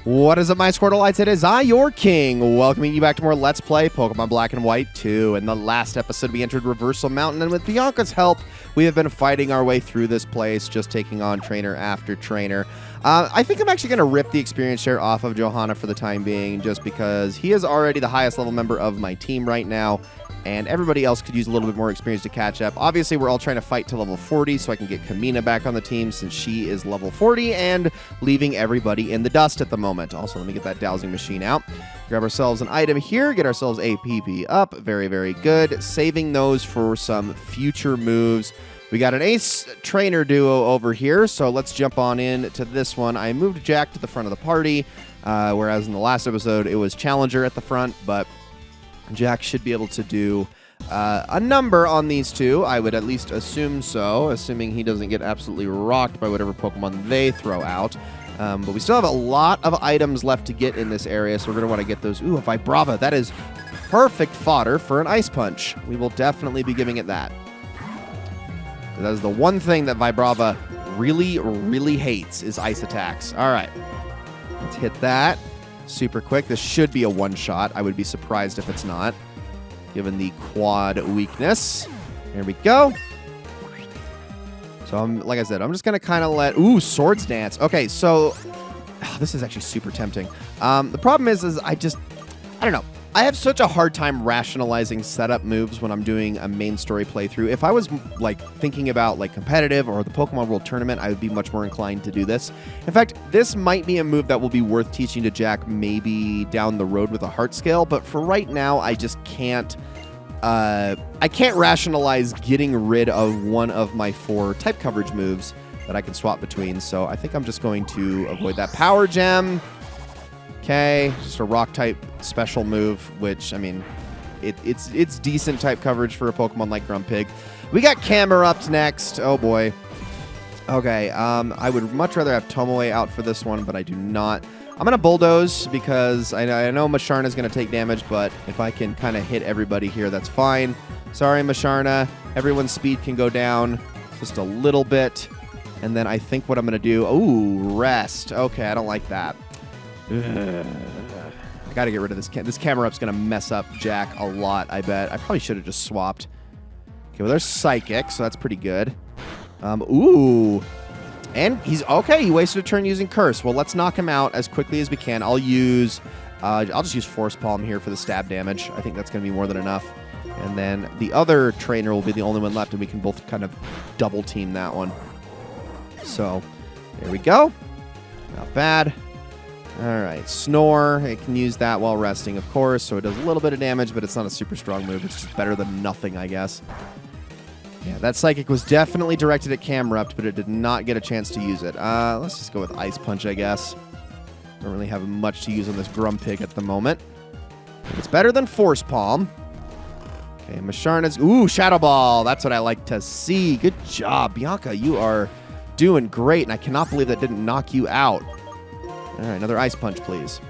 What is up, my Squirtleites? It is I, your king, welcoming you back to more Let's Play Pokemon Black and White 2. In the last episode, we entered Reversal Mountain, and with Bianca's help, we have been fighting our way through this place, just taking on trainer after trainer. I think I'm actually going to rip the experience share off of Johanna for the time being, just because he is already the highest level member of my team right now, and everybody else could use a little bit more experience to catch up. Obviously, we're all trying to fight to level 40 so I can get Kamina back on the team since she is level 40 and leaving everybody in the dust at the moment. Also, let me get that dowsing machine out. Grab ourselves an item here, get ourselves a PP up. Very, very good. Saving those for some future moves. We got an ace trainer duo over here, so let's jump on in to this one. I moved Jack to the front of the party, whereas in the last episode, it was Challenger at the front, but Jack should be able to do a number on these two. I would at least assume so, assuming he doesn't get absolutely rocked by whatever Pokemon they throw out. But we still have a lot of items left to get in this area, so we're going to want to get those. Ooh, a Vibrava. That is perfect fodder for an Ice Punch. We will definitely be giving it that. That is the one thing that Vibrava really, really hates is ice attacks. All right. Let's hit that. Super quick. This should be a one-shot. I would be surprised if it's not, given the quad weakness. There we go. So, like I said, I'm just going to kind of let... Ooh, Swords Dance. Okay, so... this is actually super tempting. The problem is I don't know. I have such a hard time rationalizing setup moves when I'm doing a main story playthrough. If I was like thinking about like competitive or the Pokemon World Tournament, I would be much more inclined to do this. In fact, this might be a move that will be worth teaching to Jack maybe down the road with a heart scale, but for right now, I just can't I can't rationalize getting rid of one of my 4 type coverage moves that I can swap between. So I think I'm just going to avoid that Power Gem. Okay, just a rock type special move, which, I mean, it's decent type coverage for a Pokemon like Grumpig. We got Camerupt next. Oh, boy. Okay, I would much rather have Tomoe out for this one, but I do not. I'm going to Bulldoze because I know Masharna is going to take damage, but if I can kind of hit everybody here, that's fine. Sorry, Masharna. Everyone's speed can go down just a little bit. And then I think what I'm going to do... Ooh, Rest. Okay, I don't like that. I gotta get rid of this. This Camerupt's gonna mess up Jack a lot, I bet. I probably should have just swapped. Okay, well, there's Psychic, so that's pretty good. Ooh. And he's... Okay, he wasted a turn using Curse. Well, let's knock him out as quickly as we can. I'll just use Force Palm here for the stab damage. I think that's gonna be more than enough. And then the other trainer will be the only one left, and we can both kind of double team that one. So, there we go. Not bad. All right, Snore. It can use that while resting, of course, so it does a little bit of damage, but it's not a super strong move. It's just better than nothing, I guess. Yeah, that Psychic was definitely directed at Camerupt, but it did not get a chance to use it. Let's just go with Ice Punch, I guess. Don't really have much to use on this Grumpig at the moment. It's better than Force Palm. Okay, Masharna's... Ooh, Shadow Ball. That's what I like to see. Good job, Bianca. You are doing great, and I cannot believe that didn't knock you out. All right, another Ice Punch, please.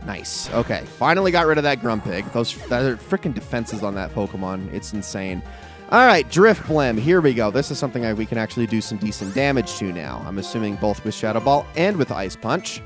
Nice. Okay, finally got rid of that Grumpig. Those freaking defenses on that Pokemon. It's insane. All right, Drift Blim. Here we go. This is something we can actually do some decent damage to now. I'm assuming both with Shadow Ball and with Ice Punch.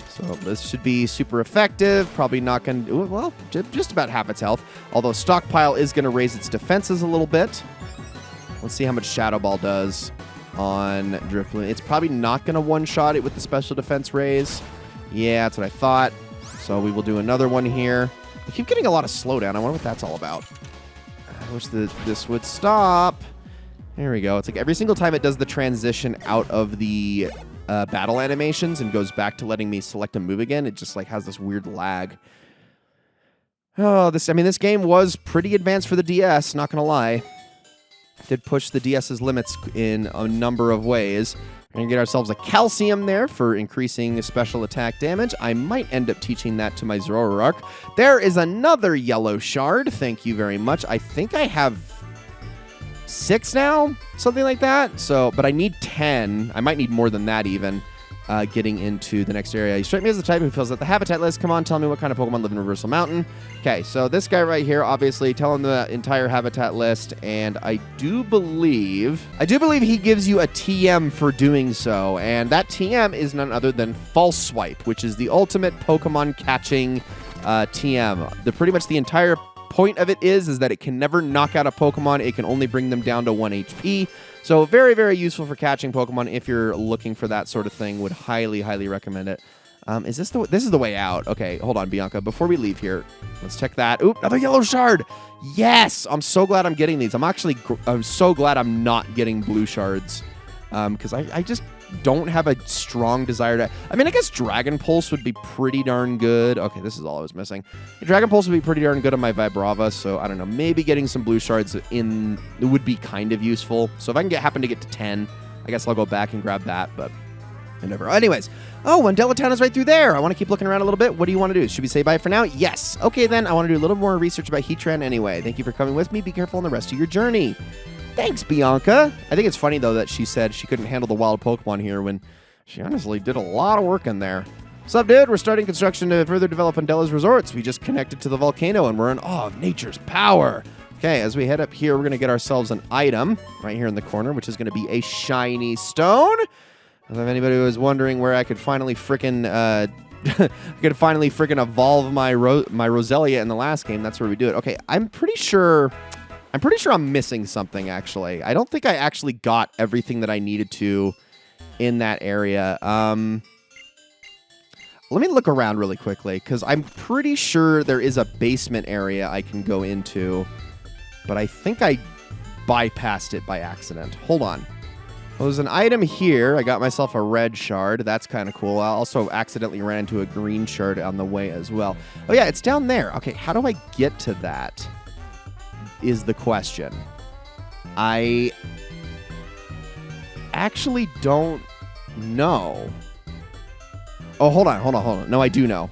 So this should be super effective. Probably not going to... Well, just about half its health. Although Stockpile is going to raise its defenses a little bit. Let's see how much Shadow Ball does on Drifloon. It's probably not going to one-shot it with the special defense raise. Yeah, that's what I thought. So we will do another one here. I keep getting a lot of slowdown. I wonder what that's all about. I wish this would stop. There we go. It's like every single time it does the transition out of the battle animations and goes back to letting me select a move again, it just like has this weird lag. Oh, this game was pretty advanced for the DS, not going to lie. Did push the DS's limits in a number of ways. We're going to get ourselves a Calcium there for increasing special attack damage. I might end up teaching that to my Zoroark. There is another yellow shard. Thank you very much. I think I have 6 now, something like that. So, but I need 10. I might need more than that even getting into the next area. You strike me as the type who fills out the habitat list. Come on, tell me what kind of Pokemon live in Reversal Mountain. Okay, so this guy right here, obviously, tell him the entire habitat list, and I do believe he gives you a TM for doing so, and that TM is none other than False Swipe, which is the ultimate Pokemon catching TM. Pretty much the entire point of it is that it can never knock out a Pokemon. It can only bring them down to 1 HP. So very, very useful for catching Pokemon if you're looking for that sort of thing. Would highly, highly recommend it. This is the way out. Okay, hold on, Bianca. Before we leave here, let's check that. Oop, another yellow shard. Yes, I'm so glad I'm getting these. I'm so glad I'm not getting blue shards because I just don't have a strong desire to... I mean, I guess Dragon Pulse would be pretty darn good. Okay, this is all I was missing. Dragon Pulse would be pretty darn good on my Vibrava, so I don't know. Maybe getting some blue shards in would be kind of useful. So if I can happen to get to 10, I guess I'll go back and grab that, but whatever. Anyways, Undella Town is right through there. I want to keep looking around a little bit. What do you want to do? Should we say bye for now? Yes. Okay, then. I want to do a little more research about Heatran anyway. Thank you for coming with me. Be careful on the rest of your journey. Thanks, Bianca. I think it's funny, though, that she said she couldn't handle the wild Pokemon here when she honestly did a lot of work in there. What's up, dude? We're starting construction to further develop Undella's resorts. We just connected to the volcano, and we're in awe of nature's power. Okay, as we head up here, we're going to get ourselves an item right here in the corner, which is going to be a shiny stone. If anybody was wondering where I could finally frickin' evolve my Roselia in the last game, that's where we do it. Okay, I'm pretty sure I'm missing something, actually. I don't think I actually got everything that I needed to in that area. Let me look around really quickly, because I'm pretty sure there is a basement area I can go into, but I think I bypassed it by accident. Hold on. Well, there's an item here. I got myself a red shard. That's kind of cool. I also accidentally ran into a green shard on the way as well. Oh, yeah, it's down there. Okay, how do I get to that is the question. I actually don't know. Oh, hold on. No, I do know.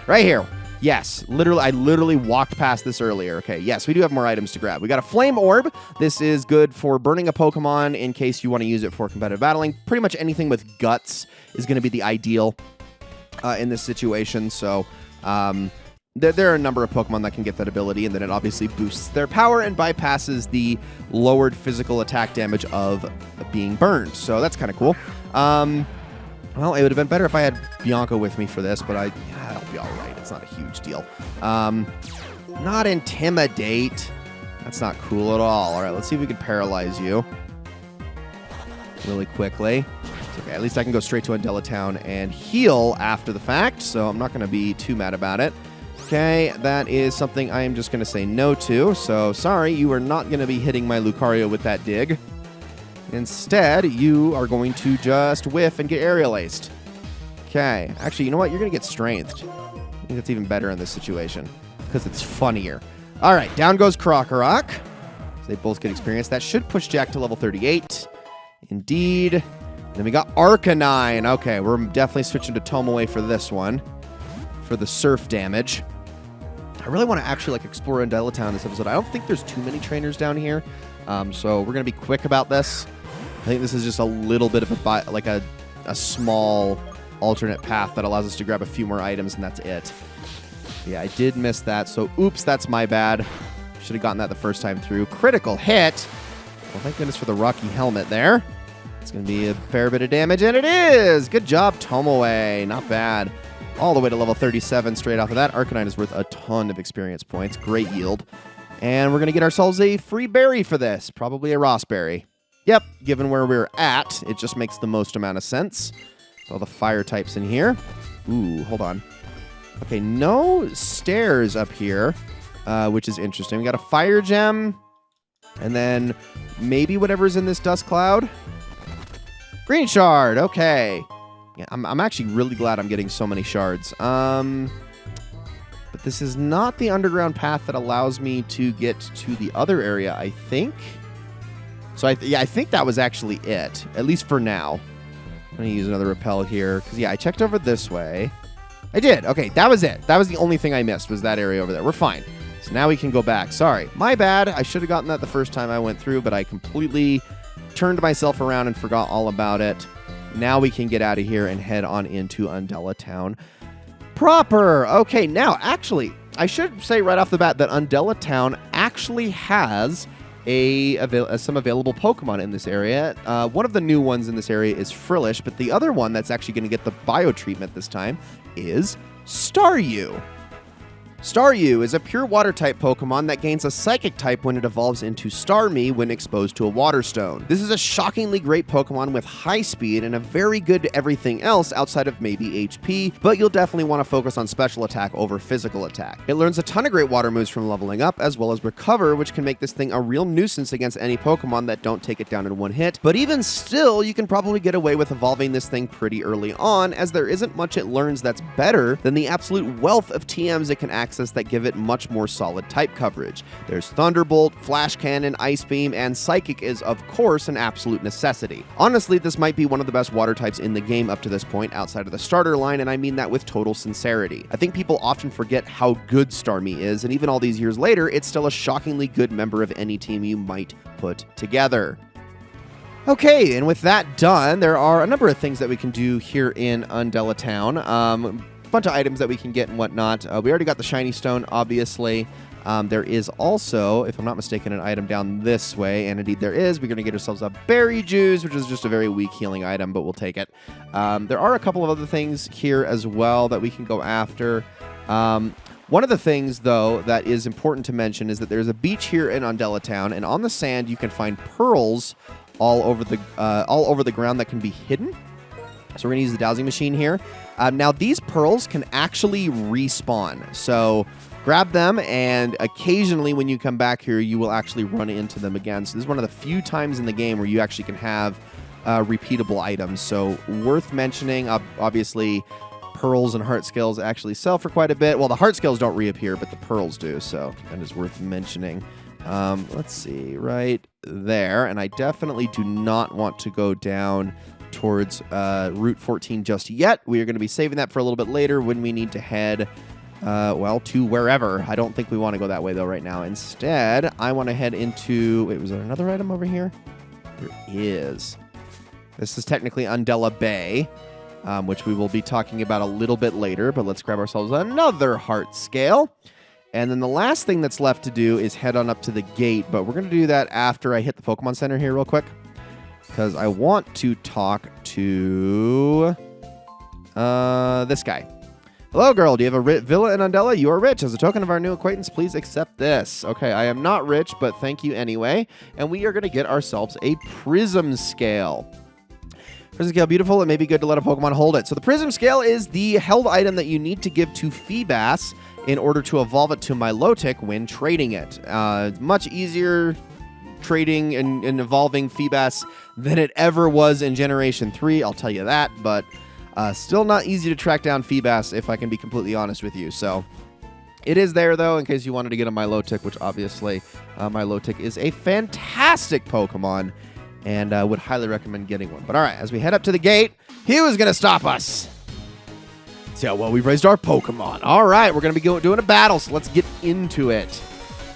Right here. Yes, I literally walked past this earlier. Okay, yes, we do have more items to grab. We got a Flame Orb. This is good for burning a Pokemon in case you want to use it for competitive battling. Pretty much anything with guts is going to be the ideal in this situation. So there are a number of Pokemon that can get that ability, and then it obviously boosts their power and bypasses the lowered physical attack damage of being burned. So that's kind of cool. Well, it would have been better if I had Bianca with me for this, but I'll be all right. It's not a huge deal. Not Intimidate. That's not cool at all. All right, let's see if we can paralyze you really quickly. It's okay. At least I can go straight to Undella Town and heal after the fact, so I'm not going to be too mad about it. Okay, that is something I am just going to say no to. So, sorry, you are not going to be hitting my Lucario with that dig. Instead, you are going to just whiff and get Aerial Aced. Okay. Actually, you know what? You're going to get Strengthed. I think that's even better in this situation because it's funnier. All right, down goes Krokorok. So they both get experience. That should push Jack to level 38. Indeed. Then we got Arcanine. Okay, we're definitely switching to Tomoe for this one, for the surf damage. I really want to actually explore Undella Town this episode. I don't think there's too many trainers down here, so we're going to be quick about this. I think this is just a little bit of a small alternate path that allows us to grab a few more items, and that's it. Yeah, I did miss that, so oops, that's my bad. Should have gotten that the first time through. Critical hit. Well, thank goodness for the Rocky Helmet there. It's going to be a fair bit of damage, and it is! Good job, Tomoe. Not bad. All the way to level 37 straight off of that. Arcanine is worth a ton of experience points. Great yield. And we're going to get ourselves a free berry for this. Probably a Ross berry. Yep, given where we're at, it just makes the most amount of sense. All the fire types in here. Ooh, hold on. Okay, no stairs up here, which is interesting. We got a fire gem, and then maybe whatever's in this dust cloud. Green shard, okay. Yeah, I'm actually really glad I'm getting so many shards. But this is not the underground path that allows me to get to the other area, I think. So, I think that was actually it, at least for now. I'm going to use another repel here, because, yeah, I checked over this way. I did. Okay, that was it. That was the only thing I missed, was that area over there. We're fine. So now we can go back. Sorry. My bad. I should have gotten that the first time I went through, but I completely turned myself around and forgot all about it. now we can get out of here and head on into Undella Town proper. Okay, now, actually, I should say right off the bat that Undella Town actually has some available Pokemon in this area. One of the new ones in this area is Frillish, but the other one that's actually going to get the bio treatment this time is Staryu. Staryu is a pure water-type Pokemon that gains a Psychic type when it evolves into Starmie when exposed to a Water Stone. This is a shockingly great Pokemon with high speed and a very good everything else outside of maybe HP, but you'll definitely want to focus on special attack over physical attack. It learns a ton of great water moves from leveling up, as well as Recover, which can make this thing a real nuisance against any Pokemon that don't take it down in one hit, but even still, you can probably get away with evolving this thing pretty early on, as there isn't much it learns that's better than the absolute wealth of TMs it can access that give it much more solid type coverage. There's Thunderbolt, Flash Cannon, Ice Beam, and Psychic is, of course, an absolute necessity. Honestly, this might be one of the best water types in the game up to this point outside of the starter line, and I mean that with total sincerity. I think people often forget how good Starmie is, and even all these years later, it's still a shockingly good member of any team you might put together. Okay, and with that done, there are a number of things that we can do here in Undella Town. Bunch of items that we can get and whatnot. We already got the shiny stone, obviously. There is also, if I'm not mistaken, an item down this way, and indeed there is. We're going to get ourselves a berry juice, which is just a very weak healing item, but we'll take it. There are a couple of other things here as well that we can go after. One of the things, though, that is important to mention is that there's a beach here in Undella Town, and on the sand you can find pearls all over the ground that can be hidden. So we're going to use the dowsing machine here. Now, these pearls can actually respawn. So grab them, and occasionally when you come back here, you will actually run into them again. So this is one of the few times in the game where you actually can have repeatable items. So worth mentioning, obviously, pearls and heart scales actually sell for quite a bit. Well, the heart scales don't reappear, but the pearls do. So that is worth mentioning. Let's see, right there. And I definitely do not want to go down towards Route 14 just yet. We are going to be saving that for a little bit later when we need to head, well, to wherever. I don't think we want to go that way, though, right now. Instead, I want to head into... Wait, was there another item over here? There is. This is technically Undella Bay, which we will be talking about a little bit later, but let's grab ourselves another heart scale. And then the last thing that's left to do is head on up to the gate, but we're going to do that after I hit the Pokemon Center here real quick, because I want to talk to this guy. Hello, girl. Do you have a villa in Undella? You are rich. As a token of our new acquaintance, please accept this. Okay, I am not rich, but thank you anyway. And we are going to get ourselves a Prism Scale. Prism Scale, beautiful. It may be good to let a Pokemon hold it. So the Prism Scale is the held item that you need to give to Feebas in order to evolve it to Milotic when trading it. Much easier trading and evolving Feebas than it ever was in Generation 3, I'll tell you that, but still not easy to track down Feebas, if I can be completely honest with you. So it is there, though, in case you wanted to get a Milotic, which obviously Milotic is a fantastic Pokemon, and would highly recommend getting one. But all right, as we head up to the gate, Hugh is going to stop us. See how well we've raised our Pokemon. All right, we're going to be doing a battle, so let's get into it.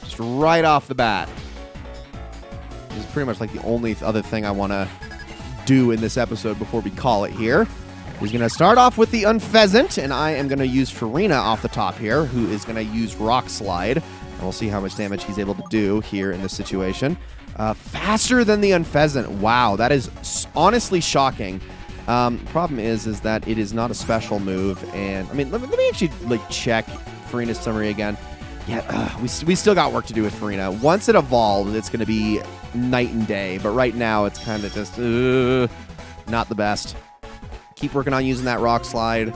Just right off the bat. This is pretty much like the only other thing I want to do in this episode before we call it here. He's going to start off with the Unpheasant, and I am going to use Farina off the top here, who is going to use Rock Slide. And we'll see how much damage he's able to do here in this situation. Faster than the Unpheasant. Wow, that is honestly shocking. Problem is that it is not a special move, and I mean, let me actually check Farina's summary again. Yeah, we still got work to do with Farina. Once it evolves, it's going to be night and day, but right now it's kind of just not the best. Keep working on using that Rock Slide.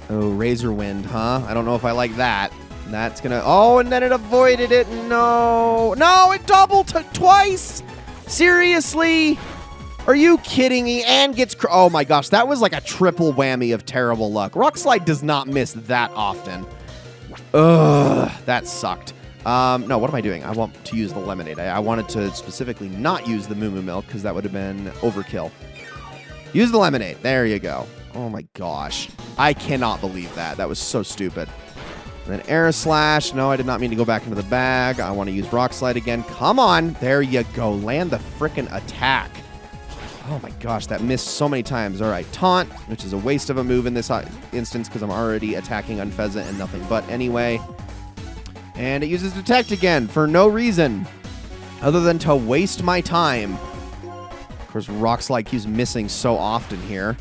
Oh, Razor Wind, huh? I don't know if I like that. That's gonna... Oh, and then it avoided it. No, it doubled twice. Seriously? Are you kidding me? And gets... Oh my gosh, that was like a triple whammy of terrible luck. Rock Slide does not miss that often. Ugh, that sucked. No, what am I doing? I want to use the Lemonade. I wanted to specifically not use the Moo Moo Milk because that would have been overkill. Use the Lemonade. There you go. Oh my gosh. I cannot believe that. That was so stupid. And then Air Slash. No, I did not mean to go back into the bag. I want to use Rock Slide again. Come on. There you go. Land the frickin' attack. Oh my gosh, that missed so many times. All right, taunt, which is a waste of a move in this instance because I'm already attacking Unfezant and nothing but anyway. And it uses detect again for no reason other than to waste my time. Of course, Rock Slide keeps missing so often here.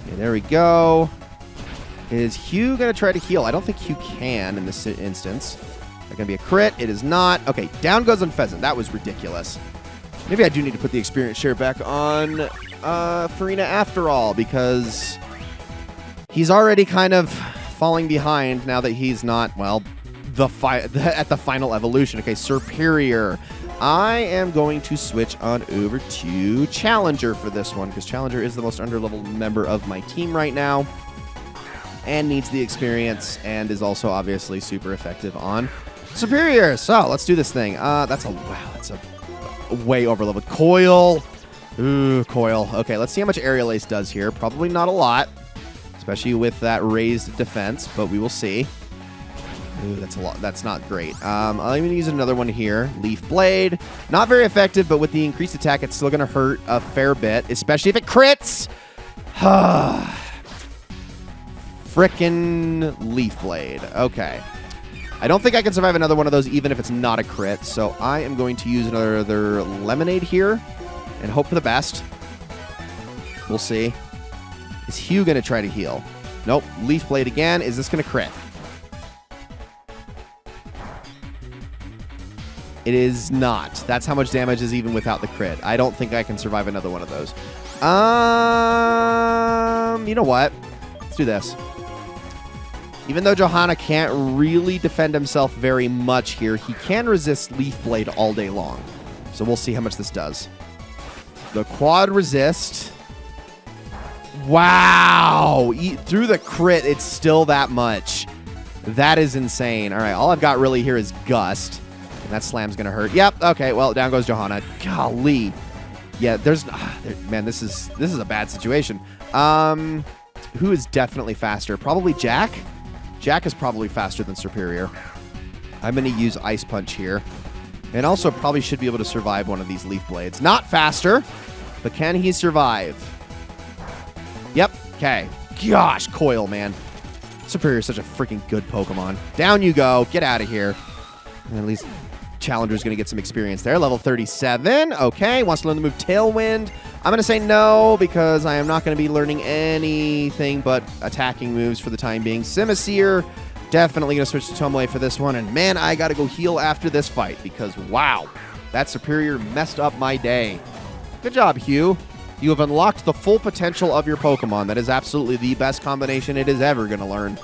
Okay, there we go. Is Hugh going to try to heal? I don't think Hugh can in this instance. Is that going to be a crit? It is not. Okay, down goes Unfezant. That was ridiculous. Maybe I do need to put the experience share back on Farina after all, because he's already kind of falling behind now that he's not, well, at the final evolution. Okay, Superior. I am going to switch on over to Challenger for this one, because Challenger is the most underleveled member of my team right now and needs the experience and is also obviously super effective on Superior. So let's do this thing. That's a way overleveled. Coil. Ooh, Coil. Okay, let's see how much Aerial Ace does here. Probably not a lot, especially with that raised defense, but we will see. Ooh, that's a lot. That's not great. I'm going to use another one here. Leaf Blade. Not very effective, but with the increased attack, it's still going to hurt a fair bit, especially if it crits. Frickin' Leaf Blade. Okay. I don't think I can survive another one of those even if it's not a crit, so I am going to use another Lemonade here and hope for the best. We'll see. Is Hugh going to try to heal? Nope. Leaf Blade again. Is this going to crit? It is not. That's how much damage is even without the crit. I don't think I can survive another one of those. You know what? Let's do this. Even though Johanna can't really defend himself very much here, he can resist Leaf Blade all day long. So we'll see how much this does. The quad resist. Wow! Through the crit, it's still that much. That is insane. All right, all I've got really here is Gust. And that slam's going to hurt. Yep, okay, well, down goes Johanna. Golly. Yeah, man, this is a bad situation. Who is definitely faster? Probably Jack. Jack is probably faster than Superior. I'm going to use Ice Punch here. And also probably should be able to survive one of these Leaf Blades. Not faster, but can he survive? Yep. Okay. Gosh, Coil, man. Superior is such a freaking good Pokemon. Down you go. Get out of here. And at least Challenger's going to get some experience there. Level 37. Okay. Wants to learn the move Tailwind. I'm going to say no because I am not going to be learning anything but attacking moves for the time being. Simisear. Definitely going to switch to Tomoe for this one. And man, I got to go heal after this fight because, wow, that Superior messed up my day. Good job, Hugh. You have unlocked the full potential of your Pokemon. That is absolutely the best combination it is ever going to learn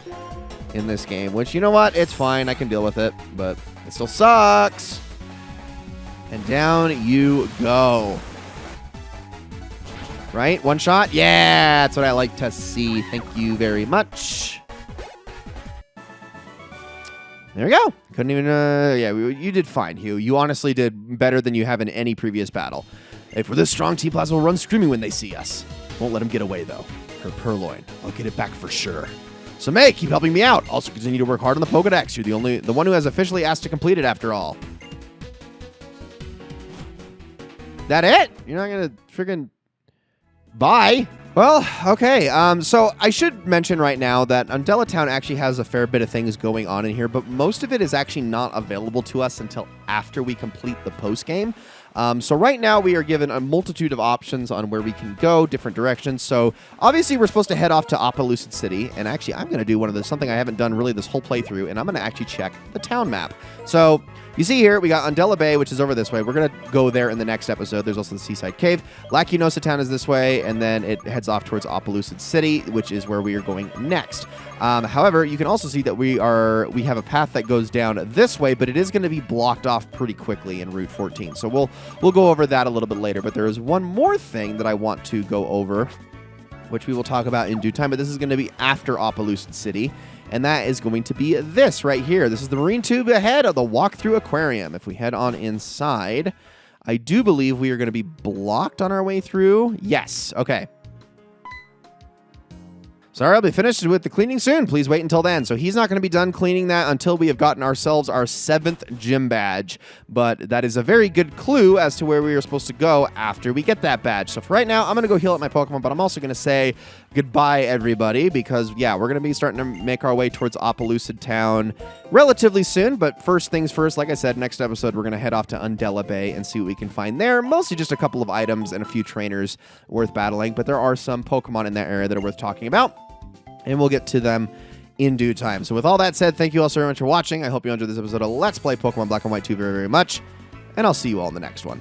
in this game. Which, you know what? It's fine. I can deal with it. But it still sucks. And down you go. Right? One shot? Yeah, that's what I like to see. Thank you very much. There we go. Couldn't even, yeah, you did fine, Hugh. You honestly did better than you have in any previous battle. If we're this strong, T-Plasma will run screaming when they see us. Won't let him get away, though. Her Purloin. I'll get it back for sure. So, May, keep helping me out. Also, continue to work hard on the Pokedex. You're the one who has officially asked to complete it after all. That it? You're not gonna friggin' bye? Well, okay. So I should mention right now that Undella Town actually has a fair bit of things going on in here, but most of it is actually not available to us until after we complete the post game. So right now we are given a multitude of options on where we can go, different directions. So obviously we're supposed to head off to Opelucid City, and actually I'm going to do something I haven't done really this whole playthrough, and I'm going to actually check the town map. So you see here, we got Undella Bay, which is over this way. We're going to go there in the next episode. There's also the Seaside Cave. Lacunosa Town is this way, and then it heads off towards Opelucid City, which is where we are going next. However, you can also see that we have a path that goes down this way, but it is going to be blocked off pretty quickly in Route 14. So we'll go over that a little bit later. But there is one more thing that I want to go over, which we will talk about in due time. But this is going to be after Opelucid City. And that is going to be this right here. This is the marine tube ahead of the walk-through aquarium. If we head on inside, I do believe we are going to be blocked on our way through. Yes. Okay. Sorry, I'll be finished with the cleaning soon. Please wait until then. So he's not going to be done cleaning that until we have gotten ourselves our 7th gym badge. But that is a very good clue as to where we are supposed to go after we get that badge. So for right now, I'm going to go heal up my Pokemon, but I'm also going to say goodbye, everybody, because, yeah, we're going to be starting to make our way towards Undella Town relatively soon. But first things first, like I said, next episode, we're going to head off to Undella Bay and see what we can find there. Mostly just a couple of items and a few trainers worth battling, but there are some Pokemon in that area that are worth talking about. And we'll get to them in due time. So with all that said, thank you all so very much for watching. I hope you enjoyed this episode of Let's Play Pokemon Black and White 2 very, very much. And I'll see you all in the next one.